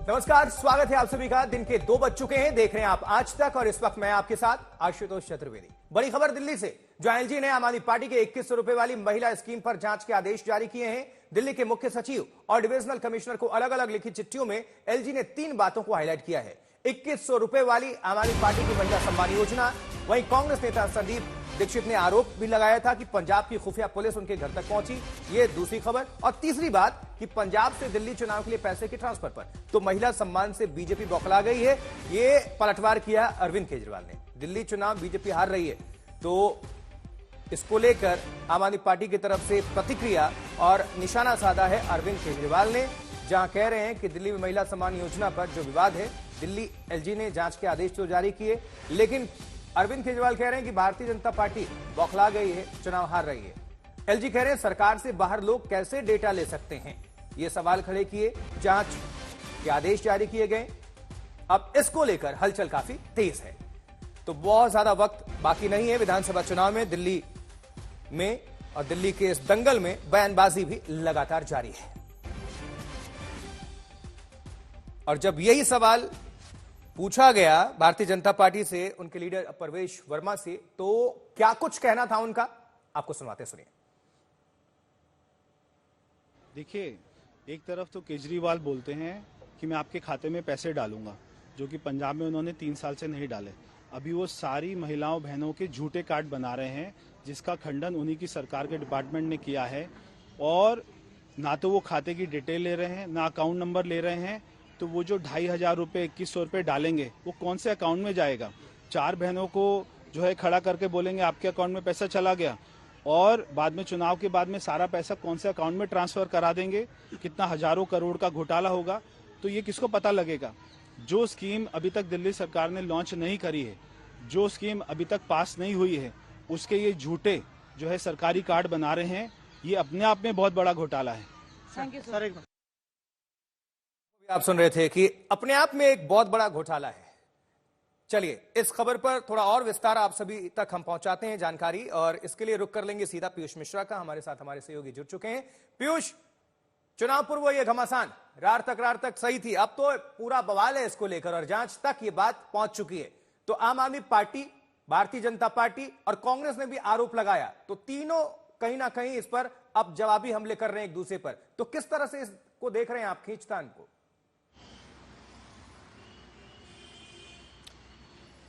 नमस्कार, स्वागत है आप सभी का। दिन के 2 बज चुके हैं, देख रहे हैं आप आज तक और इस वक्त मैं आपके साथ आशुतोष चतुर्वेदी। बड़ी खबर दिल्ली से, जो एलजी ने आम आदमी पार्टी के 2100 रुपए वाली महिला स्कीम पर जांच के आदेश जारी किए हैं। दिल्ली के मुख्य सचिव और डिविजनल कमिश्नर को अलग अलग लिखी चिट्ठियों में एलजी ने 3 बातों को हाईलाइट किया है। 2100 रुपए वाली आम आदमी पार्टी की महिला सम्मान योजना। वहीं कांग्रेस नेता संदीप दीक्षित ने आरोप भी लगाया था कि पंजाब की खुफिया पुलिस उनके घर तक पहुंची, ये दूसरी खबर। और तीसरी बात कि पंजाब से दिल्ली चुनाव के लिए पैसे के ट्रांसफर पर तो महिला सम्मान से बीजेपी बौखला गई है। ये पलटवार किया अरविंद केजरीवाल ने। दिल्ली चुनाव बीजेपी हार रही है तो इसको लेकर आम आदमी पार्टी की तरफ से प्रतिक्रिया और निशाना साधा है अरविंद केजरीवाल ने, जहां कह रहे हैं कि दिल्ली में महिला सम्मान योजना पर जो विवाद है, दिल्ली एलजी ने जांच के आदेश तो जारी किए, लेकिन अरविंद केजरीवाल कह रहे हैं कि भारतीय जनता पार्टी बौखला गई है, चुनाव हार रही है। एलजी कह रहे हैं सरकार से बाहर लोग कैसे डेटा ले सकते हैं, ये सवाल खड़े किए। जांच के आदेश जारी किए गए, अब इसको लेकर हलचल काफी तेज है। तो बहुत ज्यादा वक्त बाकी नहीं है विधानसभा चुनाव में दिल्ली में, और दिल्ली के इस दंगल में बयानबाजी भी लगातार जारी है। और जब यही सवाल पूछा गया भारतीय जनता पार्टी से उनके लीडर परवेश वर्मा से, तो क्या कुछ कहना था उनका, आपको सुनवाते सुनिए। देखिए, एक तरफ तो केजरीवाल बोलते हैं कि मैं आपके खाते में पैसे डालूंगा, जो कि पंजाब में उन्होंने 3 साल से नहीं डाले। अभी वो सारी महिलाओं बहनों के झूठे कार्ड बना रहे हैं, जिसका खंडन उन्हीं की सरकार के डिपार्टमेंट ने किया है। और ना तो वो खाते की डिटेल ले रहे हैं, ना अकाउंट नंबर ले रहे हैं। तो वो जो 2500 रुपये 2100 रुपये डालेंगे, वो कौन से अकाउंट में जाएगा? 4 बहनों को जो है खड़ा करके बोलेंगे आपके अकाउंट में पैसा चला गया, और बाद में चुनाव के बाद में सारा पैसा कौन से अकाउंट में ट्रांसफर करा देंगे? कितना हजारों करोड़ का घोटाला होगा, तो ये किसको पता लगेगा? जो स्कीम अभी तक दिल्ली सरकार ने लॉन्च नहीं करी है, जो स्कीम अभी तक पास नहीं हुई है, उसके ये झूठे जो है सरकारी कार्ड बना रहे हैं, ये अपने आप में बहुत बड़ा घोटाला है। Thank you sir. आप सुन रहे थे कि अपने आप में एक बहुत बड़ा घोटाला है। चलिए, इस खबर पर थोड़ा और विस्तार आप सभी तक हम पहुंचाते हैं जानकारी, और इसके लिए रुक कर लेंगे सीधा पीयूष मिश्रा का। हमारे साथ हमारे सहयोगी जुड़ चुके हैं। पीयूष, चुनाव पूर्व ये घमासान रार तक सही थी, अब तो पूरा बवाल है इसको लेकर और जांच तक ये बात पहुंच चुकी है। तो आम आदमी पार्टी, भारतीय जनता पार्टी और कांग्रेस ने भी आरोप लगाया, तो तीनों कहीं ना कहीं इस पर अब जवाबी हमले कर रहे हैं एक दूसरे पर। तो किस तरह से इसको देख रहे हैं आप, खींचतान को?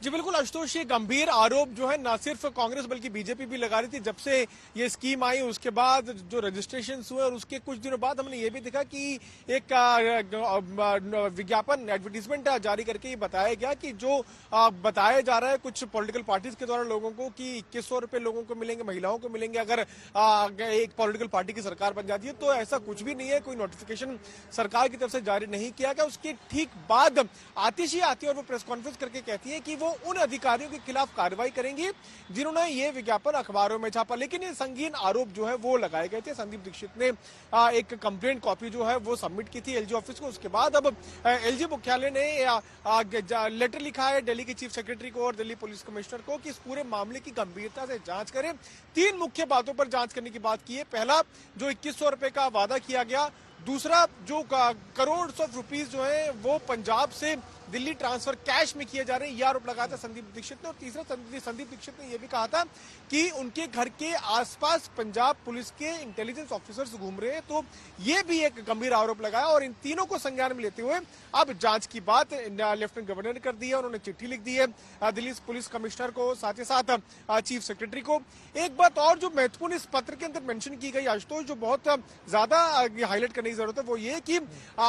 जी बिल्कुल आशुतोष, ये गंभीर आरोप जो है ना सिर्फ कांग्रेस बल्कि बीजेपी भी लगा रही थी। जब से ये स्कीम आई उसके बाद जो रजिस्ट्रेशन हुए और उसके कुछ दिनों बाद हमने ये भी देखा कि एक विज्ञापन एडवर्टीजमेंट जारी करके ये बताया गया कि जो बताया जा रहा है कुछ पॉलिटिकल पार्टीज के द्वारा लोगों को कि 2100 रुपए लोगों को मिलेंगे, महिलाओं को मिलेंगे अगर एक पॉलिटिकल पार्टी की सरकार बन जाती है। तो ऐसा कुछ भी नहीं है, कोई नोटिफिकेशन सरकार की तरफ से जारी नहीं किया गया। उसके ठीक बाद आतिशी आती है और वो प्रेस कॉन्फ्रेंस करके कहती है कि वो उन अधिकारियों के खिलाफ कार्रवाई करेंगी जिन्होंने ये विज्ञापन अखबारों में छापा। लेकिन ये संगीन आरोप जो है वो लगाए गए थे। संदीप दीक्षित ने एक कंप्लेंट कॉपी जो है वो सबमिट की थी एलजी ऑफिस को। उसके बाद अब एलजी मुख्यालय ने लेटर लिखा है दिल्ली के चीफ सेक्रेटरी को और दिल्ली पुलिस कमिश्नर को कि इस पूरे मामले की गंभीरता से जांच करें। 3 मुख्य बातों पर जांच करने की बात की है। पहला, जो 2100 रुपए का वादा किया गया। दूसरा, जो करोड़ ऑफ रुपीस जो है वो पंजाब से दिल्ली ट्रांसफर कैश में किए जा रहे हैं, यह आरोप लगाया था संदीप दीक्षित ने। और तीसरा, संदीप दीक्षित ने यह भी कहा था कि उनके घर के आसपास पंजाब पुलिस के इंटेलिजेंस ऑफिसर्स घूम रहे हैं। तो यह भी एक गंभीर आरोप लगाया और इन तीनों को संज्ञान में लेते हुए अब जांच की बात लेफ्टिनेंट गवर्नर ने कर दी है। उन्होंने चिट्ठी लिख दी है दिल्ली पुलिस कमिश्नर को, साथ ही साथ चीफ सेक्रेटरी को। एक बात और जो महत्वपूर्ण इस पत्र के अंदर मेंशन की गई आशुतोष, जो बहुत ज्यादा हाईलाइट करने की जरूरत है, वो ये कि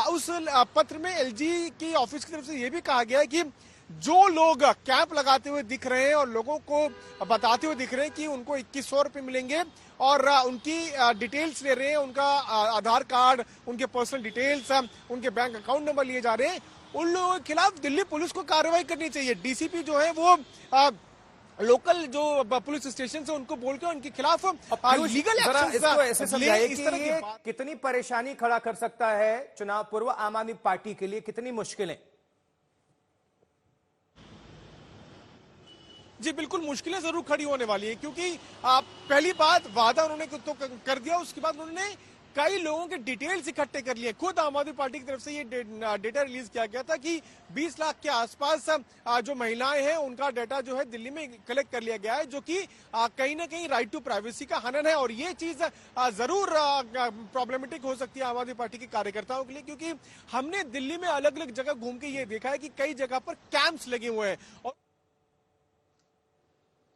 उस पत्र में एलजी की ऑफिस की तरफ से भी कहा गया है कि जो लोग कैंप लगाते हुए दिख रहे हैं और लोगों को बताते हुए दिख रहे हैं कि उनको 2100 रुपए मिलेंगे और उनकी डिटेल्स ले रहे हैं, उनका आधार कार्ड, उनके पर्सनल डिटेल्स, उनके बैंक अकाउंट नंबर लिए जा रहे हैं, उन लोगों के खिलाफ दिल्ली पुलिस को कार्रवाई करनी चाहिए। डीसीपी जो है वो लोकल जो पुलिस स्टेशन से उनको बोल के उनके खिलाफ लीगल एक्शन ले। कितनी परेशानी खड़ा कर सकता है चुनाव पूर्व आम आदमी पार्टी के लिए, कितनी मुश्किलें? जी बिल्कुल मुश्किलें जरूर खड़ी होने वाली है, क्योंकि पहली बात, वादा उन्होंने तो कर दिया, उसके बाद उन्होंने कई लोगों के डिटेल्स इकट्ठे कर लिए। खुद आम आदमी पार्टी की तरफ से ये डेटा रिलीज किया गया था कि 20 लाख के आसपास जो महिलाएं हैं उनका डाटा जो है दिल्ली में कलेक्ट कर लिया गया है, जो कि कहीं ना कहीं राइट टू प्राइवेसी का हनन है। और ये चीज जरूर प्रॉब्लमेटिक हो सकती है आम आदमी पार्टी के कार्यकर्ताओं के लिए, क्योंकि हमने दिल्ली में अलग अलग जगह घूम के ये देखा है कि कई जगह पर कैंप्स लगे हुए हैं और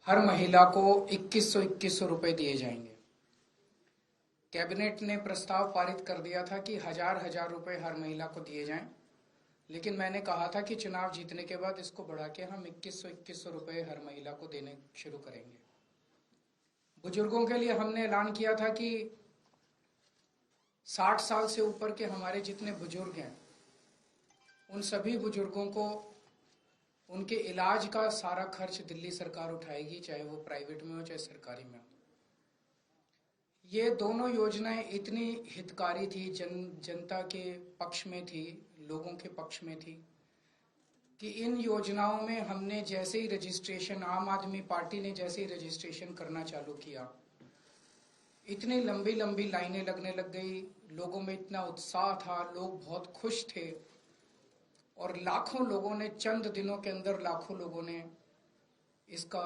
हर महिला को 2100 रुपए दिए जाएंगे। कैबिनेट ने प्रस्ताव पारित कर दिया था कि हजार रुपए हर महिला को दिए जाएं, लेकिन मैंने कहा था कि चुनाव जीतने के बाद इसको बढ़ा के हम 2100 रुपए हर महिला को देने शुरू करेंगे। बुजुर्गों के लिए हमने ऐलान किया था कि 60 साल से ऊपर के हमारे जितने बुजुर्ग हैं उन सभी बुजुर्गों को उनके इलाज का सारा खर्च दिल्ली सरकार उठाएगी, चाहे वो प्राइवेट में हो चाहे सरकारी में हो। ये दोनों योजनाएं इतनी हितकारी थी, जनता के पक्ष में थी, लोगों के पक्ष में थी कि इन योजनाओं में हमने जैसे ही रजिस्ट्रेशन, आम आदमी पार्टी ने जैसे ही रजिस्ट्रेशन करना चालू किया, इतनी लंबी लंबी लाइनें लगने लग गई। लोगों में इतना उत्साह था, लोग बहुत खुश थे और लाखों लोगों ने, चंद दिनों के अंदर लाखों लोगों ने इसका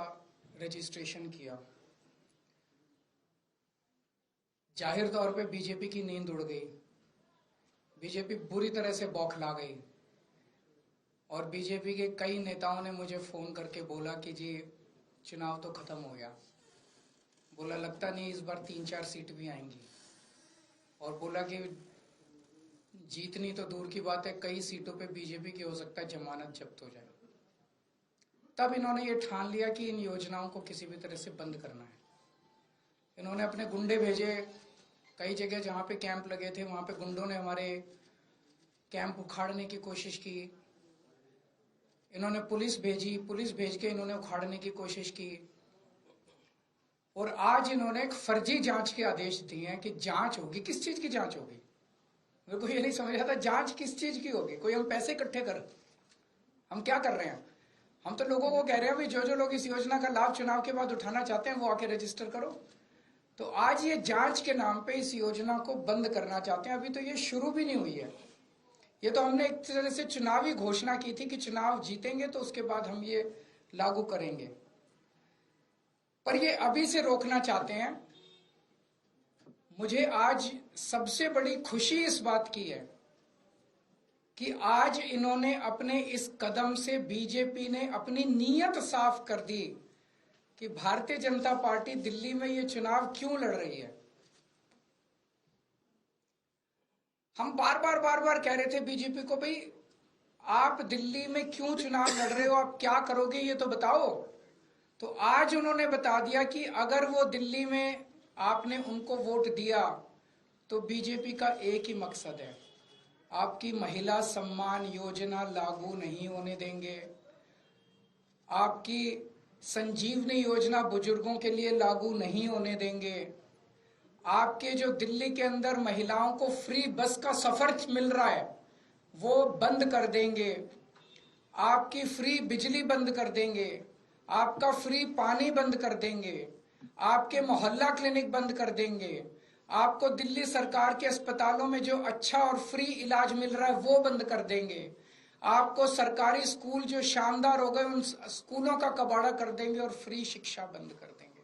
रजिस्ट्रेशन किया। जाहिर तौर पे बीजेपी की नींद उड़ गई, बीजेपी बुरी तरह से बौखला गई और बीजेपी के कई नेताओं ने मुझे फोन करके बोला कि जी चुनाव तो खत्म हो गया। बोला लगता नहीं इस बार 3-4 सीट भी आएंगी, और बोला कि जीतनी तो दूर की बात है, कई सीटों पे बीजेपी की हो सकता है जमानत जब्त हो जाए। तब इन्होंने ये ठान लिया कि इन योजनाओं को किसी भी तरह से बंद करना है। इन्होंने अपने गुंडे भेजे, कई जगह जहां पे कैंप लगे थे वहां पे गुंडों ने हमारे कैंप उखाड़ने की कोशिश की। इन्होंने पुलिस भेजी, पुलिस भेज के इन्होंने उखाड़ने की कोशिश की। और आज इन्होंने एक फर्जी जांच के आदेश दिए हैं कि जांच होगी। किस चीज की जांच होगी? मेरे को ये नहीं समझ आता, जांच किस चीज की होगी? कोई हम पैसे इकट्ठे कर, हम क्या कर रहे हैं? हम तो लोगों को कह रहे हैं भाई जो जो लोग इस योजना का लाभ चुनाव के बाद उठाना चाहते हैं वो आके रजिस्टर करो। तो आज ये जांच के नाम पे इस योजना को बंद करना चाहते हैं। अभी तो ये शुरू भी नहीं हुई है। ये तो हमने एक तरह से चुनावी घोषणा की थी कि चुनाव जीतेंगे तो उसके बाद हम ये लागू करेंगे, पर ये अभी से रोकना चाहते हैं। मुझे आज सबसे बड़ी खुशी इस बात की है कि आज इन्होंने अपने इस कदम से, बीजेपी ने अपनी नीयत साफ कर दी कि भारतीय जनता पार्टी दिल्ली में ये चुनाव क्यों लड़ रही है। हम बार बार कह रहे थे बीजेपी को, भाई आप दिल्ली में क्यों चुनाव लड़ रहे हो, आप क्या करोगे ये तो बताओ। तो आज उन्होंने बता दिया कि अगर वो दिल्ली में आपने उनको वोट दिया तो बीजेपी का एक ही मकसद है, आपकी महिला सम्मान योजना लागू नहीं होने देंगे, आपकी संजीवनी योजना बुजुर्गों के लिए लागू नहीं होने देंगे, आपके जो दिल्ली के अंदर महिलाओं को फ्री बस का सफर मिल रहा है वो बंद कर देंगे, आपकी फ्री बिजली बंद कर देंगे, आपका फ्री पानी बंद कर देंगे, आपके मोहल्ला क्लिनिक बंद कर देंगे, आपको दिल्ली सरकार के अस्पतालों में जो अच्छा और फ्री इलाज मिल रहा है वो बंद कर देंगे, आपको सरकारी स्कूल जो शानदार हो गए उन स्कूलों का कबाड़ा कर देंगे और फ्री शिक्षा बंद कर देंगे।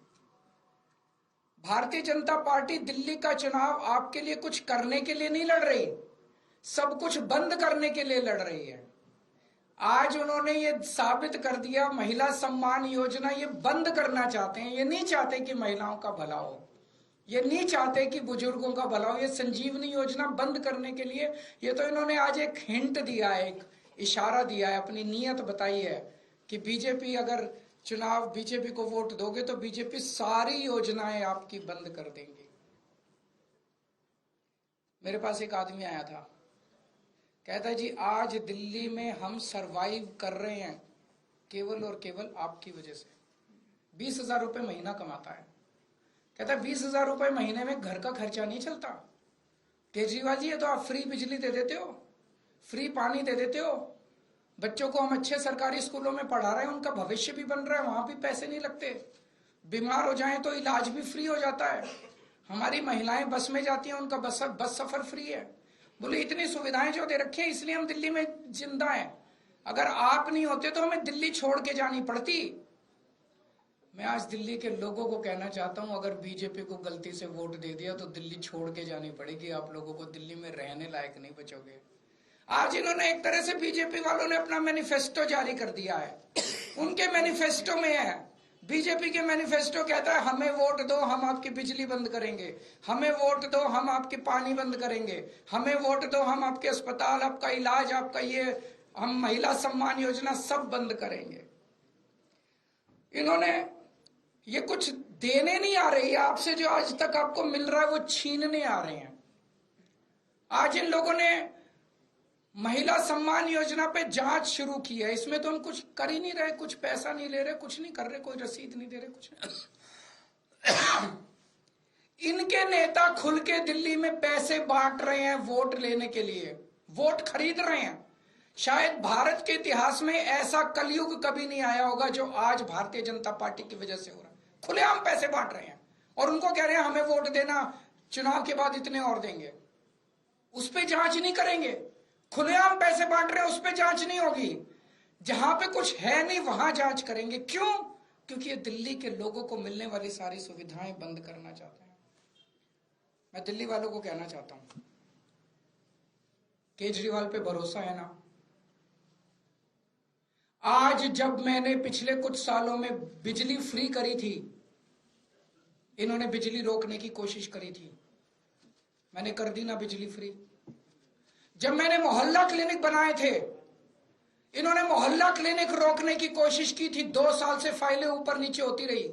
भारतीय जनता पार्टी दिल्ली का चुनाव आपके लिए कुछ करने के लिए नहीं लड़ रही, सब कुछ बंद करने के लिए लड़ रही है। आज उन्होंने ये साबित कर दिया, महिला सम्मान योजना ये बंद करना चाहते हैं। ये नहीं चाहते कि महिलाओं का भला हो, ये नहीं चाहते कि बुजुर्गों का भला हो। ये संजीवनी योजना बंद करने के लिए ये तो इन्होंने आज एक हिंट दिया है, एक इशारा दिया है, अपनी नीयत बताई है कि बीजेपी अगर चुनाव बीजेपी को वोट दोगे तो बीजेपी सारी योजनाएं आपकी बंद कर देंगी। मेरे पास एक आदमी आया था, कहता है जी आज दिल्ली में हम सरवाइव कर रहे हैं केवल और केवल आपकी वजह से। 20,000 रुपए महीना कमाता है, कहता है 20,000 रुपए महीने में घर का खर्चा नहीं चलता। केजरीवाल जी ये तो आप फ्री बिजली दे देते हो, फ्री पानी दे देते हो, बच्चों को हम अच्छे सरकारी स्कूलों में पढ़ा रहे हैं, उनका भविष्य भी बन रहा है, वहां भी पैसे नहीं लगते, बीमार हो जाएं तो इलाज भी फ्री हो जाता है, हमारी महिलाएं बस में जाती हैं, उनका बस सफर फ्री है। बोले इतनी सुविधाएं जो दे रखी हैं इसलिए हम दिल्ली में जिंदा हैं। अगर आप नहीं होते तो हमें दिल्ली छोड़ के जानी पड़ती। मैं आज दिल्ली के लोगों को कहना चाहता हूं, अगर बीजेपी को गलती से वोट दे दिया तो दिल्ली छोड़ के जानी पड़ेगी। आप लोगों को दिल्ली में रहने लायक नहीं बचोगे। आज इन्होंने एक तरह से बीजेपी वालों ने अपना मैनिफेस्टो जारी कर दिया है। उनके मैनिफेस्टो में है, बीजेपी के मैनिफेस्टो कहता है हमें वोट दो हम आपकी बिजली बंद करेंगे, हमें वोट दो हम आपके पानी बंद करेंगे, हमें वोट दो हम आपके अस्पताल, आपका इलाज, आपका ये, हम महिला सम्मान योजना सब बंद करेंगे। इन्होंने ये कुछ देने नहीं आ रही है आपसे, जो आज तक आपको मिल रहा है वो छीनने आ रहे हैं। आज इन लोगों ने महिला सम्मान योजना पे जांच शुरू की है। इसमें तो हम कुछ कर ही नहीं रहे, कुछ पैसा नहीं ले रहे, कुछ नहीं कर रहे, कोई रसीद नहीं दे रहे, कुछ नहीं। इनके नेता खुल के दिल्ली में पैसे बांट रहे हैं वोट लेने के लिए, वोट खरीद रहे हैं। शायद भारत के इतिहास में ऐसा कलयुग कभी नहीं आया होगा जो आज भारतीय जनता पार्टी की वजह से हो रहा है। खुलेआम पैसे बांट रहे हैं और उनको कह रहे हैं हमें वोट देना, चुनाव के बाद इतने और देंगे। उस पर जांच नहीं करेंगे। खुलेआम पैसे बांट रहे हैं, उस पर जांच नहीं होगी। जहां पे कुछ है नहीं वहां जांच करेंगे। क्यों? क्योंकि ये दिल्ली के लोगों को मिलने वाली सारी सुविधाएं बंद करना चाहते हैं। मैं दिल्ली वालों को कहना चाहता हूं, केजरीवाल पे भरोसा है ना? आज जब मैंने पिछले कुछ सालों में बिजली फ्री करी थी, इन्होंने बिजली रोकने की कोशिश करी थी, मैंने कर दी ना बिजली फ्री। जब मैंने मोहल्ला क्लिनिक बनाए थे, इन्होंने मोहल्ला क्लिनिक रोकने की कोशिश की थी। 2 साल से फाइलें ऊपर नीचे होती रही,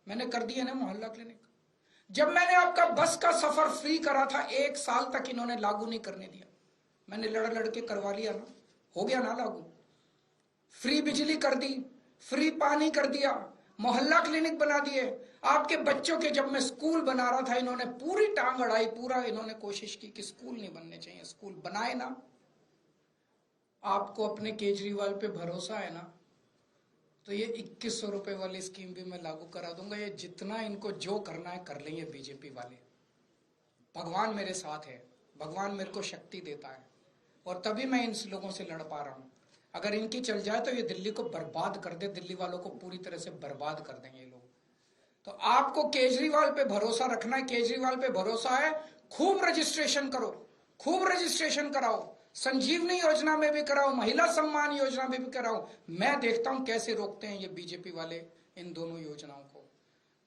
मैंने कर दिया ना मोहल्ला क्लिनिक। जब मैंने आपका बस का सफर फ्री करा था, 1 साल तक इन्होंने लागू नहीं करने दिया। मैंने लड़ के करवा लिया ना, हो गया ना लागू। फ्री बिजली कर दी, फ्री पानी कर दिया, मोहल्ला क्लिनिक बना दिए। आपके बच्चों के जब मैं स्कूल बना रहा था, इन्होंने पूरी टांग अड़ाई, पूरा इन्होंने कोशिश की कि स्कूल नहीं बनने चाहिए, स्कूल बनाए ना। आपको अपने केजरीवाल पे भरोसा है ना, तो ये 2100 रुपए वाली स्कीम भी मैं लागू करा दूंगा। ये जितना इनको जो करना है कर लेंगे बीजेपी वाले। भगवान मेरे साथ है, भगवान मेरे को शक्ति देता है और तभी मैं इन लोगों से लड़ पा रहा हूं। अगर इनकी चल जाए तो ये दिल्ली को बर्बाद कर दे, दिल्ली वालों को पूरी तरह से बर्बाद कर देंगे ये लोग। तो आपको केजरीवाल पे भरोसा रखना है, केजरीवाल पे भरोसा है, खूब रजिस्ट्रेशन करो, खूब रजिस्ट्रेशन कराओ, संजीवनी योजना में भी कराओ, महिला सम्मान योजना में भी कराओ। मैं देखता हूं कैसे रोकते हैं ये बीजेपी वाले इन दोनों योजनाओं को।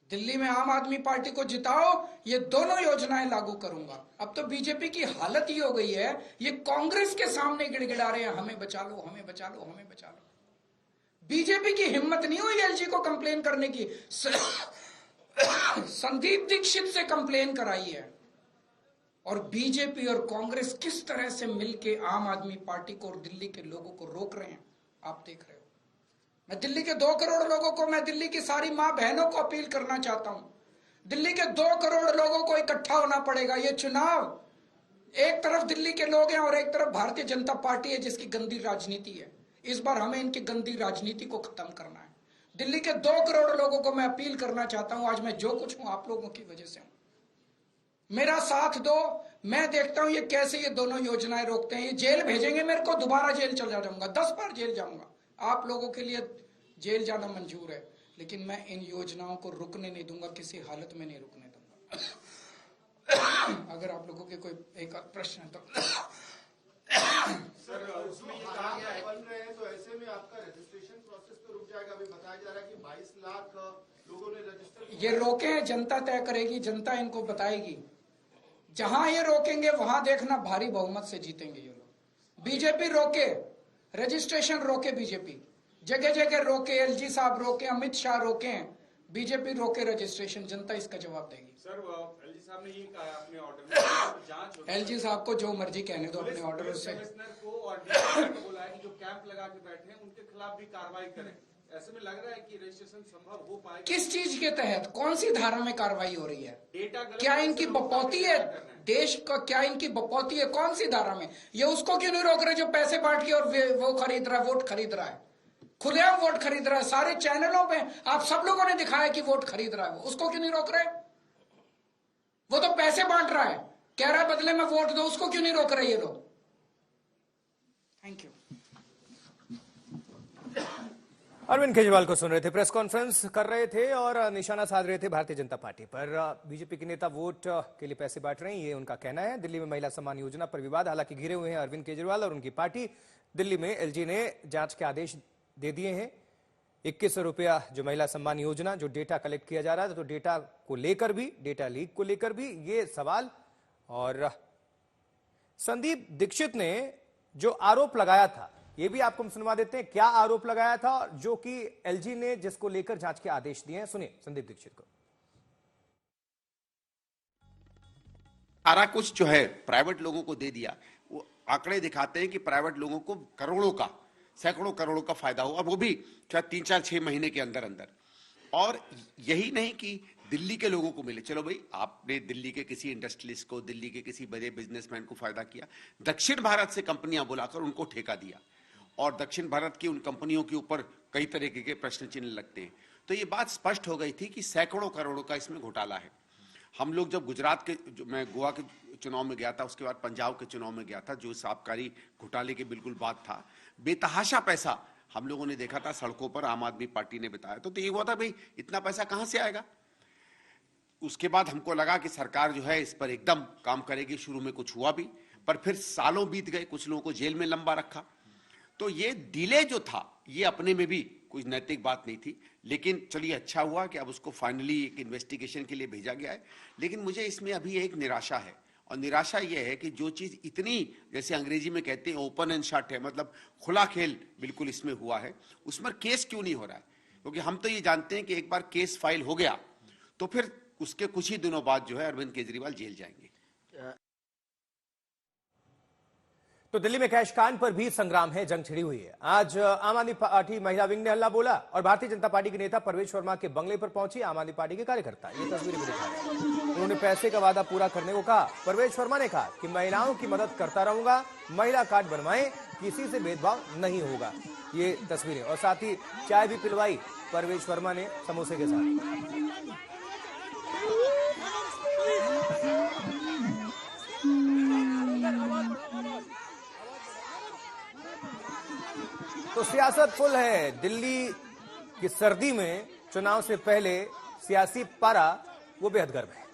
दिल्ली में आम आदमी पार्टी को जिताओ, ये दोनों योजनाएं लागू करूंगा। अब तो बीजेपी की हालत ही हो गई है, ये कांग्रेस के सामने गिड़गिड़ा रहे हैं, हमें बचा लो, हमें बचा लो, हमें बचा लो। बीजेपी की हिम्मत नहीं हुई एलजी को कंप्लेन करने की। संदीप दीक्षित से कंप्लेन कराई है। और बीजेपी और कांग्रेस किस तरह से मिलकर आम आदमी पार्टी को और दिल्ली के लोगों को रोक रहे हैं, आप देख रहे हो। मैं दिल्ली के 2 करोड़ लोगों को, मैं दिल्ली की सारी मां बहनों को अपील करना चाहता हूं, दिल्ली के 2 करोड़ लोगों को इकट्ठा होना पड़ेगा। ये चुनाव, एक तरफ दिल्ली के लोग हैं और एक तरफ भारतीय जनता पार्टी है जिसकी गंदी राजनीति है। इस बार हमें इनकी गंदी राजनीति को खत्म करना है। दिल्ली के 2 करोड़ लोगों को मैं अपील करना चाहता हूं, आज मैं जो कुछ हूं आप लोगों की वजह से हूं। मेरा साथ दो। मैं देखता हूं ये कैसे ये दोनों योजनाएं रोकते हैं। ये जेल भेजेंगे मेरे को, दोबारा जेल चला जाऊंगा, 10 बार जेल जाऊंगा। आप लोगों के लिए जेल जाना मंजूर है, लेकिन मैं इन योजनाओं को रुकने नहीं दूंगा, किसी हालत में नहीं रुकने दूंगा। अगर आप लोगों के कोई एक प्रश्न है तो सर, उसमें ये कहा गया है बन रहे हैं तो ऐसे में आपका रजिस्ट्रेशन प्रोसेस तो रुक जाएगा। अभी बताया जा रहा है कि 22 लाख लोगों ने रजिस्टर। ये रोके हैं, जनता तय करेगी, जनता इनको बताएगी। जहां ये रोकेंगे वहां देखना भारी बहुमत से जीतेंगे ये लोग। बीजेपी रोके रजिस्ट्रेशन, रोके बीजेपी, जगह जगह रोके, एलजी साहब रोके, अमित शाह रोके, बीजेपी रोके रजिस्ट्रेशन, जनता इसका जवाब देगी। सर, एलजी साहब ने ये कहा अपने ऑर्डर में जांच, एलजी साहब को जो मर्जी कहने दो अपने ऑर्डर से। कमिश्नर को और डीएसपी को बोला है कि जो कैंप लगा के बैठे हैं उनके खिलाफ भी कार्रवाई करें। ऐसे में लग रहा है कि रजिस्ट्रेशन संभव हो पाएगा। किस चीज के तहत, कौन सी धारा में कार्रवाई हो रही है? डेटा क्या इनकी बपौती है देश का? क्या इनकी बपौती है? कौन सी धारा में? ये उसको क्यों नहीं रोक रहे जो पैसे बांट के और वो खरीद रहा है, वोट खरीद रहा है, खुलेआम वोट खरीद रहा है। सारे चैनलों पे आप सब लोगों ने दिखाया कि वोट खरीद रहा है, उसको क्यों नहीं रोक रहे? वो तो पैसे बांट रहा है, कह रहा है बदले में वोट दो, उसको क्यों नहीं रोक रहे ये लोग? Thank you. अरविंद केजरीवाल को सुन रहे थे, प्रेस कॉन्फ्रेंस कर रहे थे और निशाना साध रहे थे भारतीय जनता पार्टी पर। बीजेपी के नेता वोट के लिए पैसे बांट रहे हैं, ये उनका कहना है। दिल्ली में महिला सम्मान योजना पर विवाद हालांकि घिरे हुए हैं अरविंद केजरीवाल और उनकी पार्टी। दिल्ली में एलजी ने जांच के आदेश दे दिए हैं। 2100 रुपया जो महिला सम्मान योजना, जो डेटा कलेक्ट किया जा रहा था, तो डेटा को लेकर भी, डेटा लीक को लेकर भी ये सवाल। और संदीप दीक्षित ने जो आरोप लगाया था, ये भी आपको हम सुनवा देते हैं, क्या आरोप लगाया था जो कि एलजी ने जिसको लेकर जांच के आदेश दिए हैं। सुनिए संदीप दीक्षित को। सारा कुछ जो है प्राइवेट लोगों को दे दिया। वो आंकड़े दिखाते हैं कि प्राइवेट लोगों को करोड़ों का, सैकड़ों करोड़ों का फायदा हुआ, वो भी शायद 3-4-6 महीने के अंदर अंदर। और यही नहीं कि दिल्ली के लोगों को मिले, चलो भाई आपने दिल्ली के किसी इंडस्ट्रियलिस्ट को, दिल्ली के किसी बड़े बिजनेसमैन को फायदा किया, दक्षिण भारत से कंपनियां बुलाकर उनको ठेका दिया और दक्षिण भारत की उन कंपनियों के ऊपर कई तरीके के प्रश्न चिन्ह लगते हैं। तो ये बात स्पष्ट हो गई थी कि सैकड़ों करोड़ों का इसमें घोटाला है। हम लोग जब गुजरात के, मैं गोवा के चुनाव में गया था, उसके बाद पंजाब के चुनाव में गया था, जो इस आबकारी घोटाले के बिल्कुल बाद था, बेतहाशा पैसा हम लोगों ने देखा था सड़कों पर, आम आदमी पार्टी ने बताया। तो ये हुआ था भाई इतना पैसा कहां से आएगा। उसके बाद हमको लगा कि सरकार जो है इस पर एकदम काम करेगी। शुरू में कुछ हुआ भी, पर फिर सालों बीत गए, कुछ लोगों को जेल में लंबा रखा। तो ये डिले जो था, ये अपने में भी कोई नैतिक बात नहीं थी। लेकिन चलिए अच्छा हुआ कि अब उसको फाइनली एक इन्वेस्टिगेशन के लिए भेजा गया है। लेकिन मुझे इसमें अभी एक निराशा है, और निराशा यह है कि जो चीज इतनी, जैसे अंग्रेजी में कहते हैं ओपन एंड शट है, मतलब खुला खेल बिल्कुल इसमें हुआ है, उसमें केस क्यों नहीं हो रहा है। क्योंकि हम तो ये जानते हैं कि एक बार केस फाइल हो गया तो फिर उसके कुछ ही दिनों बाद जो है अरविंद केजरीवाल जेल जाएंगे। तो दिल्ली में कैश कांड पर भी संग्राम है, जंग छिड़ी हुई है। आज आम आदमी पार्टी महिला विंग ने हल्ला बोला और भारतीय जनता पार्टी के नेता परवेश वर्मा के बंगले पर पहुंची आम आदमी पार्टी के कार्यकर्ता। ये तस्वीरें भी दिखा रहे हैं। उन्होंने पैसे का वादा पूरा करने को कहा। परवेश वर्मा ने कहा कि महिलाओं की मदद करता रहूंगा, महिला कार्ड बनवाएं, किसी से भेदभाव नहीं होगा। ये तस्वीरें, और साथ ही चाय भी पिलवाई परवेश वर्मा ने समोसे के साथ। तो सियासत फुल है। दिल्ली की सर्दी में चुनाव से पहले सियासी पारा वो बेहद गर्म है।